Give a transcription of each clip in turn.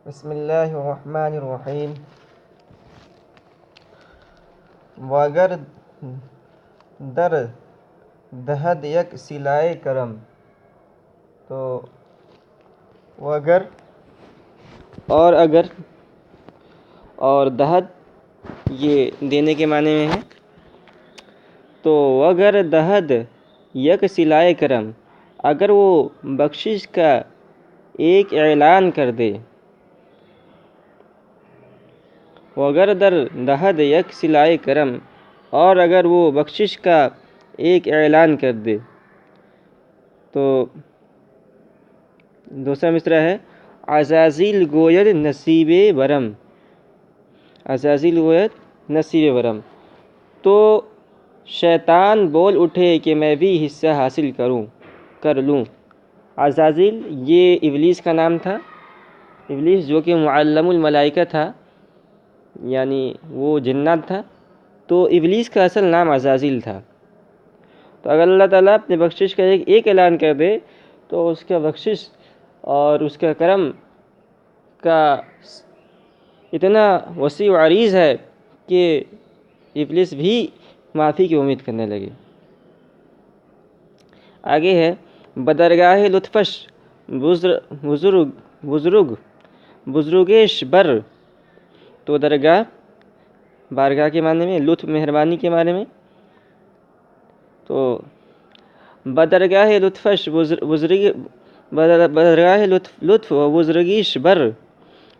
بسم اللہ الرحمن الرحیم۔ وگر در دہد یک صلائے کرم، تو وگر اور اگر اور دہد یہ دینے کے معنی میں ہے، تو وگر دہد یک صلائے کرم، اگر وہ بخشش کا ایک اعلان کر دے، وگر در دہد یک صلائے کرم، اور اگر وہ بخشش کا ایک اعلان کر دے، تو دوسرا مصرع ہے عزازیل گوید نصیب برم، عزازیل گوید نصیب برم، تو شیطان بول اٹھے کہ میں بھی حصہ حاصل کر لوں۔ عزازیل یہ ابلیس کا نام تھا، ابلیس جو کہ معلم الملائکہ تھا، یعنی وہ جنات تھا، تو ابلیس کا اصل نام عزازیل تھا۔ تو اگر اللہ تعالیٰ اپنے بخشش کا ایک اعلان کر دے، تو اس کا بخشش اور اس کا کرم کا اتنا وسیع و عریض ہے کہ ابلیس بھی معافی کی امید کرنے لگے۔ آگے ہے بدرگاہ لطفش بزرگیش بر، تو درگاہ بارگاہ کے معنی میں، لطف مہربانی کے معنی میں، تو بدرگاہ لطفش بدرگاہ لطف و بزرگیش بر،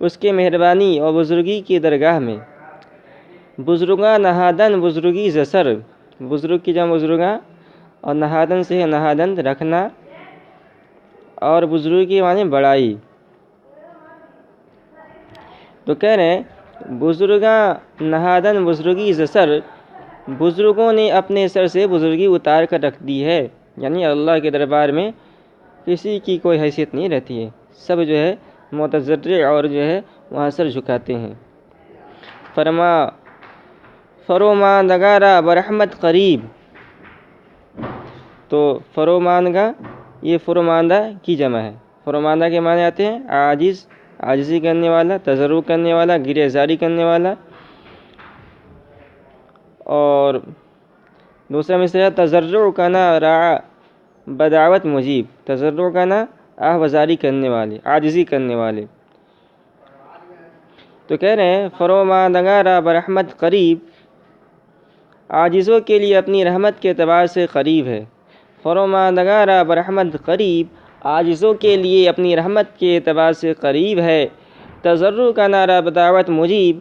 اس کے مہربانی اور بزرگی کی درگاہ میں، بزرگاں نہادن بزرگی زسر، بزرگ کی جمع بزرگاں، اور نہادن سے ہے نہادن رکھنا، اور بزرگی کے معنی بڑائی۔ تو کہہ رہے ہیں بزرگاں نہادن بزرگی زسر، بزرگوں نے اپنے سر سے بزرگی اتار کر رکھ دی ہے، یعنی اللہ کے دربار میں کسی کی کوئی حیثیت نہیں رہتی ہے، سب جو ہے متضرع اور جو ہے وہاں سر جھکاتے ہیں۔ فروماندگارا برحمت قریب، تو فروماندگا یہ فروماندہ کی جمع ہے۔ فروماندہ کے معنی آتے ہیں عاجز، عاجزی کرنے والا، تضرع کرنے والا، گریہ زاری کرنے والا، اور دوسرا مصرع تضرع کنا راع بدعوت مجیب، تضرع کنا آہ وزاری کرنے والے، عاجزی کرنے والے۔ تو کہہ رہے ہیں فروماندگارا برحمت قریب، عاجزوں کے لیے اپنی رحمت کے اعتبار سے قریب ہے۔ فروماندگارا برحمت قریب، عاجزوں کے لیے اپنی رحمت کے اعتبار سے قریب ہے۔ تضرع کنا را بدعوت مجیب،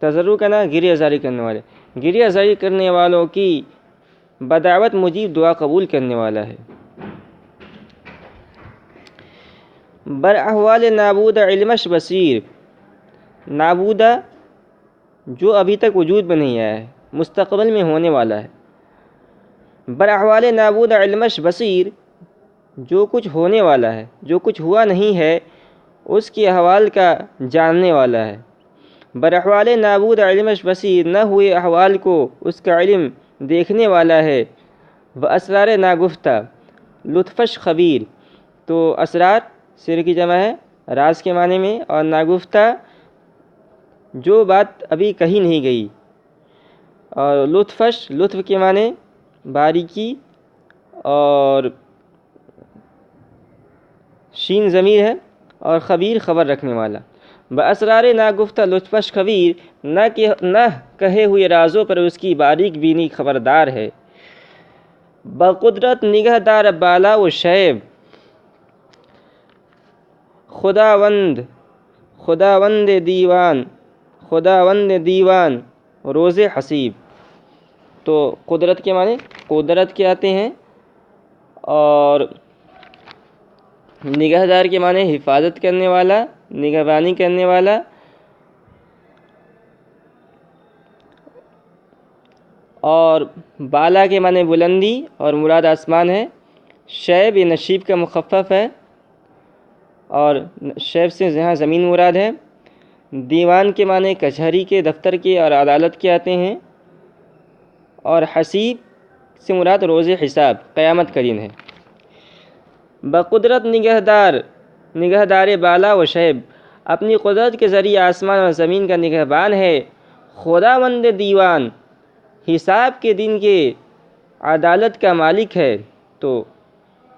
تضرع کنا گریہ زاری کرنے والے، گریہ زاری کرنے والوں کی بدعوت مجیب دعا قبول کرنے والا ہے۔ بر احوال نابودہ علمش بصیر، نابودہ جو ابھی تک وجود میں نہیں آیا ہے، مستقبل میں ہونے والا ہے۔ بر احوال نابودہ علمش بصیر، جو کچھ ہونے والا ہے، جو کچھ ہوا نہیں ہے اس کے احوال کا جاننے والا ہے۔ بر احوال نابودہ علمش بصیر، نہ ہوئے احوال کو اس کا علم دیکھنے والا ہے۔ و اسرار ناگفتہ لطفش خبیر، تو اسرار سر کی جمع ہے، راز کے معنی میں، اور ناگفتہ جو بات ابھی کہی نہیں گئی، اور لطفش لطف کے معنی باریکی، اور شین ضمیر ہے، اور خبیر خبر رکھنے والا۔ باسرار ناگفتہ لطفش خبیر، نہ کہے ہوئے رازوں پر اس کی باریک بینی خبردار ہے۔ بقدرت نگہدار بالا و شیب، خداوند دیوان روز حسیب، تو قدرت کے معنی قدرت کے آتے ہیں، اور نگہدار کے معنی حفاظت کرنے والا، نگہبانی کرنے والا، اور بالا کے معنی بلندی اور مراد آسمان ہے۔ شیب یہ نشیب کا مخفف ہے، اور شیب سے یہاں زمین مراد ہے۔ دیوان کے معنی کچہری کے، دفتر کے اور عدالت کے آتے ہیں، اور حسیب سے مراد روز حساب، قیامت کا دن ہے۔ بقدرت نگہدار بالا و شیب، اپنی قدرت کے ذریعے آسمان اور زمین کا نگہبان ہے، خداوند دیوان حساب کے دن کے عدالت کا مالک ہے۔ تو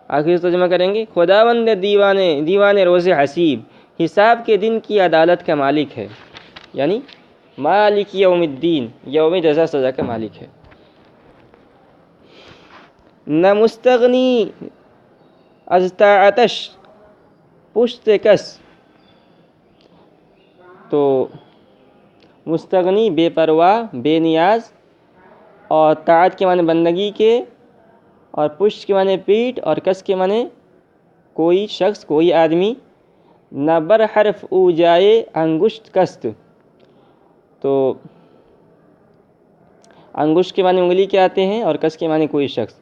آخر ترجمہ کریں گے، خداوند دیوان روز حسیب حساب کے دن کی عدالت کا مالک ہے، یعنی مالک یوم الدین، یوم جزا سزا کا مالک ہے۔ نہ مستغنی از طاعتش پشت کس، تو مستغنی بے پرواہ، بے نیاز، اور طاعت کے معنی بندگی کے، اور پشت کے معنی پیٹھ، اور کس کے معنی کوئی شخص، کوئی آدمی۔ نہ بر حرف او جائے انگشت کست، تو انگشت کے معنی انگلی کے آتے ہیں، اور کس کے معنی کوئی شخص۔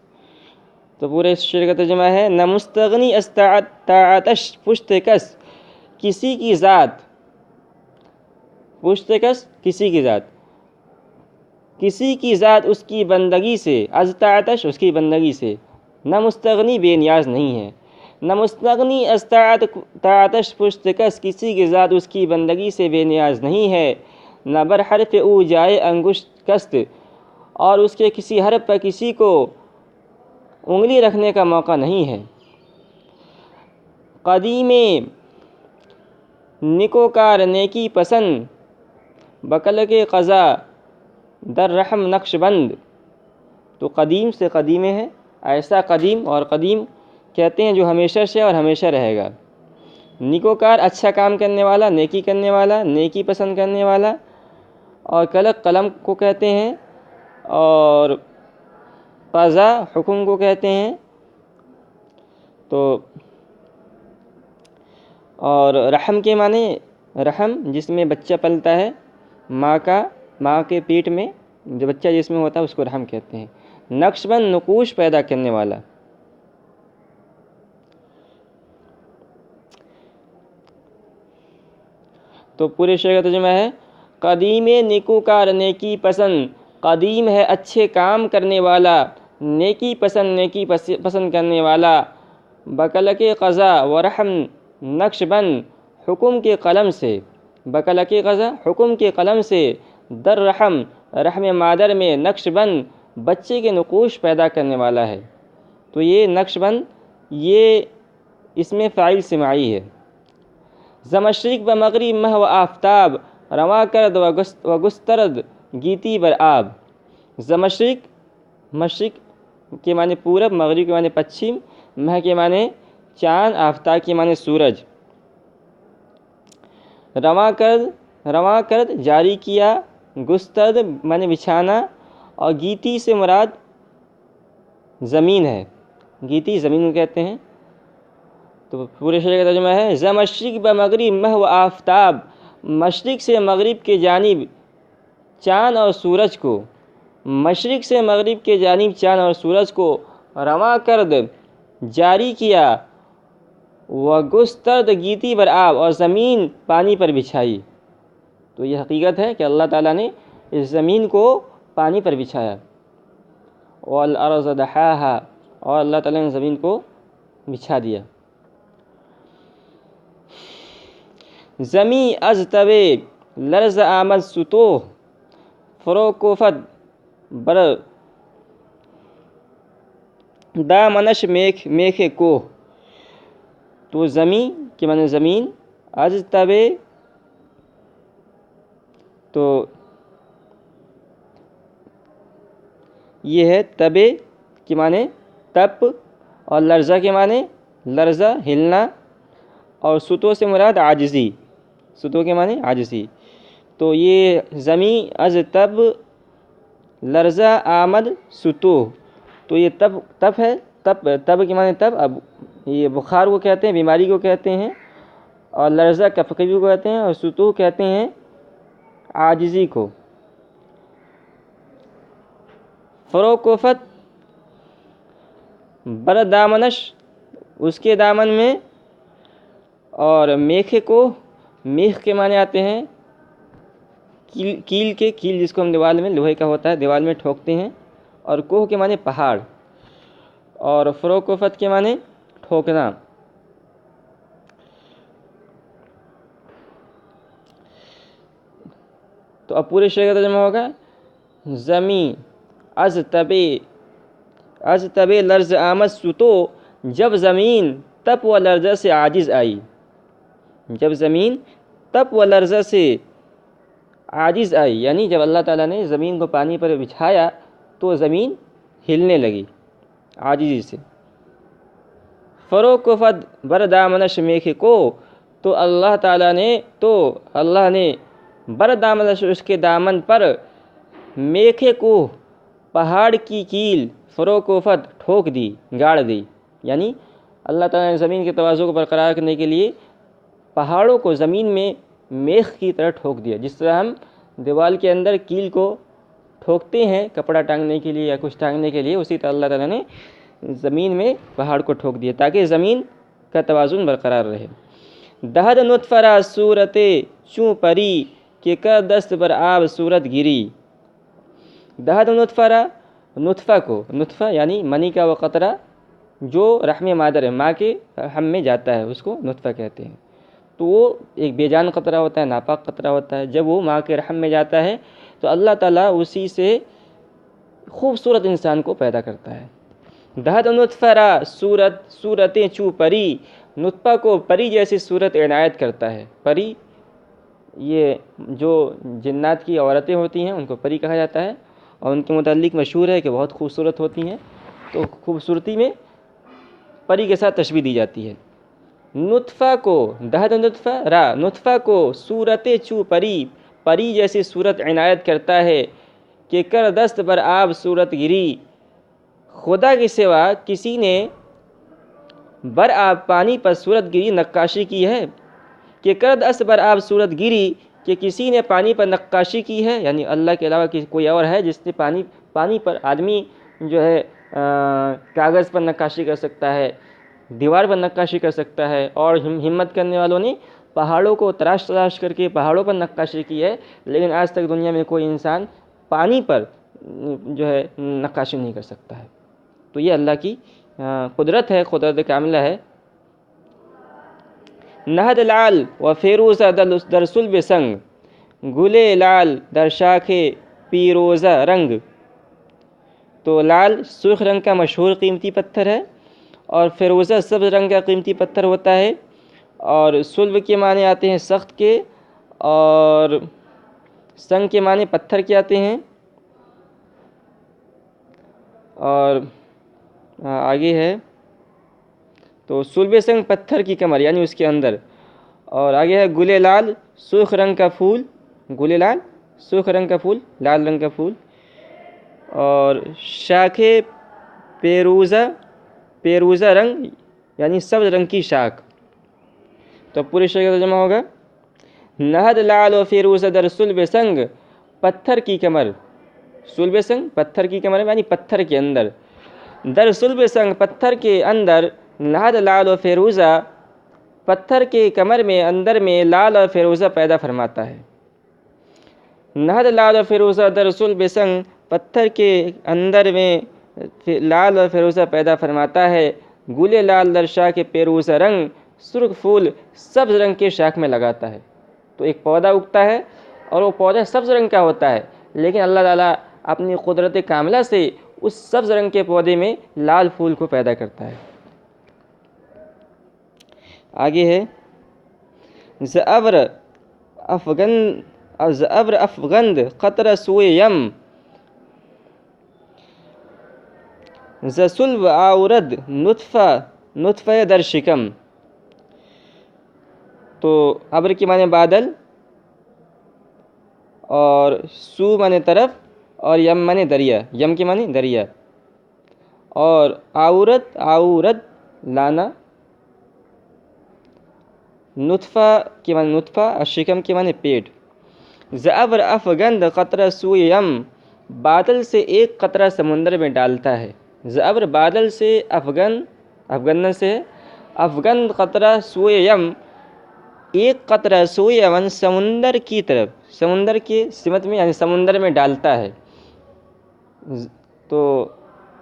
تو پورے اس شعر کا ترجمہ ہے، نہ مستغنی از طاعتش پشت کس، کسی کی ذات، پشت کس کسی کی ذات، کسی کی ذات اس کی بندگی سے، از طاعتش اس کی بندگی سے، نہ مستغنی بے نیاز نہیں ہے، نہ مستغنی از طاعتش پشت کس، کسی کی ذات اس کی بندگی سے بے نیاز نہیں ہے، نہ بر حرف او جائے انگشت کست، اور اس کے کسی حرف پر کسی کو انگلی رکھنے کا موقع نہیں ہے۔ قدیم نکوکار نیکی پسند، بکلک قضا در رحم نقش بند، تو قدیم سے قدیم ہے، ایسا قدیم، اور قدیم کہتے ہیں جو ہمیشہ سے اور ہمیشہ رہے گا۔ نکوکار اچھا کام کرنے والا، نیکی کرنے والا، نیکی پسند کرنے والا، اور کلک قلم کو کہتے ہیں، اور قضا حکم کو کہتے ہیں۔ تو اور رحم کے معنی، رحم جس میں بچہ پلتا ہے، ماں کے پیٹ میں جو بچہ جس میں ہوتا ہے اس کو رحم کہتے ہیں۔ نقش بند نقوش پیدا کرنے والا۔ تو پورے شعر کا ترجمہ ہے، قدیم نیکوکار نیکی پسند، قدیم ہے اچھے کام کرنے والا، نیکی پسند کرنے والا، بکلک قضا و رحم نقش بند، حکم کے قلم سے، بکلک قضا حکم کے قلم سے، در رحم رحم مادر میں، نقش بند بچے کے نقوش پیدا کرنے والا ہے۔ تو یہ نقش بند یہ اس میں فاعل سماعی ہے۔ ز مشرق و مغرب مہ و آفتاب، رواں کرد و گسترد گیتی بر آب۔ ز مشرق کے معنی پورب، مغرب کے معنی پچھم، مہ کے معنی چاند، آفتاب کے معنی سورج۔ رواں کرد جاری کیا، گسترد معنی بچھانا، اور گیتی سے مراد زمین ہے، گیتی زمین کو کہتے ہیں۔ تو پورے شعر کا ترجمہ ہے، ز مشرق و مغرب مہ و آفتاب، مشرق سے مغرب کے جانب چاند اور سورج کو، مشرق سے مغرب کے جانب چاند اور سورج کو، رواں کرد جاری کیا، و گسترد گیتی بر آب، اور زمین پانی پر بچھائی۔ تو یہ حقیقت ہے کہ اللہ تعالیٰ نے اس زمین کو پانی پر بچھایا۔ والارض دحاها، اور اللہ تعالیٰ نے زمین کو بچھا دیا۔ زمیں از تب لرز آمد ستوه، فروکوفت بر دامنش میخ کوہ۔ تو زمیں کے معنی زمین، از تب تو یہ ہے تب کے معنی تپ، اور لرزہ کے معنی لرزہ ہلنا، اور ستو سے مراد عاجزی، ستو کے معنی عاجزی۔ تو یہ زمیں از تب لرزہ آمد ستو، تو یہ تب ہے، تب کے معنی تب، اب یہ بخار کو کہتے ہیں، بیماری کو کہتے ہیں، اور لرزہ کپکپی کو کہتے ہیں، اور ستو کہتے ہیں عاجزی کو۔ فروکوفت بر دامنش اس کے دامن میں، اور میخ کو، میخ کے معنی آتے ہیں کیل جس کو ہم دیوال میں لوہے کا ہوتا ہے دیوال میں ٹھوکتے ہیں، اور کوہ کے معنی پہاڑ، اور فروکوفت کے معنی ٹھوکنا۔ تو اب پورے شعر کا ترجمہ ہوگا زمین از تبے لرز آمد ستو، جب زمین تپ و لرزہ سے عاجز آئی. جب زمین تپ و لرزہ سے عاجز آئی، یعنی جب اللہ تعالیٰ نے زمین کو پانی پر بچھایا تو زمین ہلنے لگی عاجزی سے. فروغ فد بر دامنش میکھے کو، تو اللہ نے بر دامنش اس کے دامن پر، میکھے کو پہاڑ کی کیل، فروغ و فد ٹھوک دی، گاڑ دی. یعنی اللہ تعالیٰ نے زمین کے توازن کو برقرار کرنے کے لیے پہاڑوں کو زمین میں میخ کی طرح ٹھوک دیا. جس طرح ہم دیوال کے اندر کیل کو ٹھوکتے ہیں کپڑا ٹانگنے کے لیے یا کچھ ٹانگنے کے لیے، اسی طرح اللہ تعالیٰ نے زمین میں پہاڑ کو ٹھوک دیا تاکہ زمین کا توازن برقرار رہے. دہد نطفہ را صورت چوں پری، کہ کر دست بر آب صورت گری. دہد نطفہ را، نطفہ یعنی منی کا وہ قطرہ جو رحم مادر ہے، ماں کے رحم میں جاتا ہے، اس کو نطفہ کہتے ہیں. تو وہ ایک بے جان قطرہ ہوتا ہے، ناپاک قطرہ ہوتا ہے. جب وہ ماں کے رحم میں جاتا ہے تو اللہ تعالیٰ اسی سے خوبصورت انسان کو پیدا کرتا ہے. دہد نطفہ را صورتیں چوں پری، نطفہ کو پری جیسی صورت عنایت کرتا ہے. پری یہ جو جنات کی عورتیں ہوتی ہیں ان کو پری کہا جاتا ہے، اور ان کے متعلق مشہور ہے کہ بہت خوبصورت ہوتی ہیں. تو خوبصورتی میں پری کے ساتھ تشبیہ دی جاتی ہے. نطفہ کو، دہد نطفہ کو صورت چوں پری جیسی صورت عنایت کرتا ہے، کہ کر دست بر آب صورت گری. خدا کے سوا کسی نے بر آب پانی پر صورت گری نقاشی کی ہے. کہ کر دست بر آب صورت گری، کہ کسی نے پانی پر نقاشی کی ہے، یعنی اللہ کے علاوہ کوئی اور ہے جس نے پانی پر، آدمی جو ہے کاغذ پر نقاشی کر سکتا ہے، دیوار پر نقاشی کر سکتا ہے، اور ہمت کرنے والوں نے پہاڑوں کو تراش کر کے پہاڑوں پر نقاشی کی ہے. لیکن آج تک دنیا میں کوئی انسان پانی پر جو ہے نقاشی نہیں کر سکتا ہے. تو یہ اللہ کی قدرت ہے، قدرت کاملہ ہے. نہد لال و فیروزہ در صلب سنگ، گلے لال در شاخ پیروزہ رنگ. تو لال سرخ رنگ کا مشہور قیمتی پتھر ہے، اور فیروزہ سبز رنگ کا قیمتی پتھر ہوتا ہے. اور صلب کے معنی آتے ہیں سخت کے، اور سنگ کے معنی پتھر کے آتے ہیں. اور آگے ہے تو صلب سنگ پتھر کی کمر یعنی اس کے اندر. اور آگے ہے گلے لال سرخ رنگ کا پھول، گلے لال سرخ رنگ کا پھول، لال رنگ کا پھول. اور شاخ پیروزہ رنگ یعنی سبز رنگ کی شاخ. تو پورے شعر کا ترجمہ ہوگا نہد لال و فیروزہ در صلب سنگ، پتھر کی کمر. صلب سنگ پتھر کی کمر یعنی پتھر کے اندر. در صلب سنگ پتھر کے اندر، نہد لال و فیروزہ پتھر کے کمر میں اندر میں لال اور فیروزہ پیدا فرماتا ہے. نہد لال و فیروزہ در صلب سنگ، پتھر کے اندر میں لال اور فیروزہ پیدا فرماتا ہے. گلے لال در شاخ پیروزہ رنگ، سرخ پھول سبز رنگ کے شاخ میں لگاتا ہے. تو ایک پودا اگتا ہے اور وہ پودا سبز رنگ کا ہوتا ہے، لیکن اللہ تعالیٰ اپنی قدرت کاملہ سے اس سبز رنگ کے پودے میں لال پھول کو پیدا کرتا ہے. آگے ہے زعبر افغند قطر سوئے یم، ز صلب آورد نطفہ در شکم. تو ابر کے معنی بادل، اور سو معنی طرف، اور یم معنی دریا، یم کے معنی دریا. اور آورد لانا، نطفہ کے معنی نطفہ، اور شکم کے معنی پیٹ. زعبر افغند قطرہ سوئے یم، بادل سے ایک قطرہ سمندر میں ڈالتا ہے. زعبر بادل سے، افغن سے افغند قطرہ سوئے یم، ایک قطرہ سوئے یمن سمندر کی طرف، سمندر کی سمت میں یعنی سمندر میں ڈالتا ہے. تو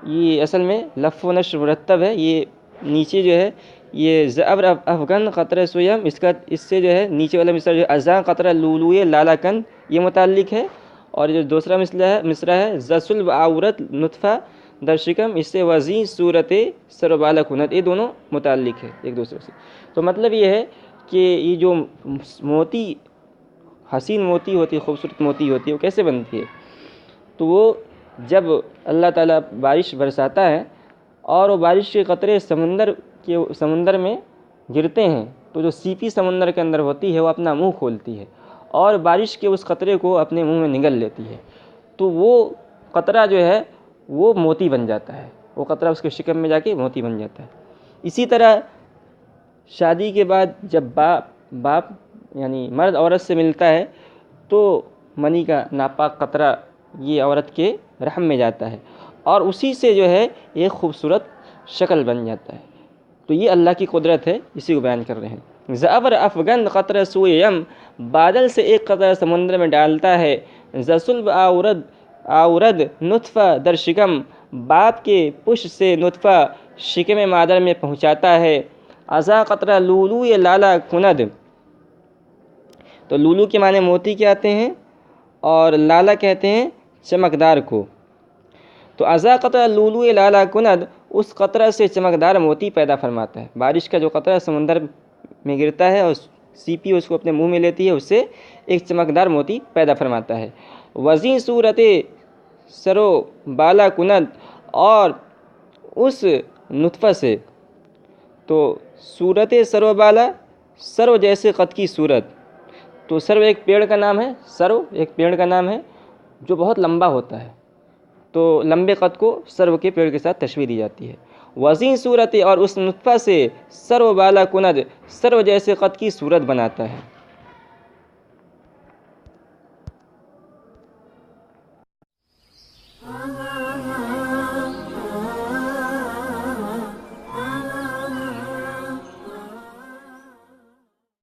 یہ اصل میں لف و نشر مرتب ہے. یہ نیچے جو ہے یہ زبر افغن قطرہ سویم، اس سے جو ہے نیچے والا مصرع جو ہے ازاں قطرہ لولوئے لالا کن یہ متعلق ہے، اور جو دوسرا مصرع ہے زسل عورت نطفہ در شکم، اس سے وزیں صورت سر و بالا کنت، یہ دونوں متعلق ہے ایک دوسرے سے۔ تو مطلب یہ ہے کہ یہ جو موتی حسین موتی ہوتی ہے، خوبصورت موتی ہوتی ہے، وہ کیسے بنتی ہے؟ تو وہ جب اللہ تعالیٰ بارش برساتا ہے اور وہ بارش کے قطرے سمندر میں گرتے ہیں، تو جو سیپی سمندر کے اندر ہوتی ہے وہ اپنا منہ کھولتی ہے اور بارش کے اس قطرے کو اپنے منہ میں نگل لیتی ہے، تو وہ قطرہ جو ہے وہ موتی بن جاتا ہے، وہ قطرہ اس کے شکم میں جا کے موتی بن جاتا ہے۔ اسی طرح شادی کے بعد جب باپ یعنی مرد عورت سے ملتا ہے تو منی کا ناپاک قطرہ یہ عورت کے رحم میں جاتا ہے اور اسی سے جو ہے ایک خوبصورت شکل بن جاتا ہے۔ تو یہ اللہ کی قدرت ہے، اسی کو بیان کر رہے ہیں۔ زعبر افغن قطرہ سوئے یم، بادل سے ایک قطرہ سمندر میں ڈالتا ہے، زسلب آورد نطفہ در شکم، باپ کے پشت سے نطفہ شکم مادر میں پہنچاتا ہے، ازا قطرہ لولو لالا کند۔ تو لولو کے معنی موتی کے آتے ہیں اور لالا کہتے ہیں چمکدار کو۔ تو ازا قطرہ لولو لالا کند، اس قطرہ سے چمکدار موتی پیدا فرماتا ہے۔ بارش کا جو قطرہ سمندر میں گرتا ہے اور سیپی اس کو اپنے منہ میں لیتی ہے، اس سے ایک چمکدار موتی پیدا فرماتا ہے۔ وزیں صورت سرو بالا کند، اور اس نطفہ سے، تو صورت سرو بالا، سرو جیسے قد کی صورت، تو سرو ایک پیڑ کا نام ہے، سرو ایک پیڑ کا نام ہے جو بہت لمبا ہوتا ہے، تو لمبے قد کو سرو کے پیڑ کے ساتھ تشبیہ دی جاتی ہے۔ وزیں صورت، اور اس نطفہ سے سرو بالا کند، سرو جیسے قد کی صورت بناتا ہے۔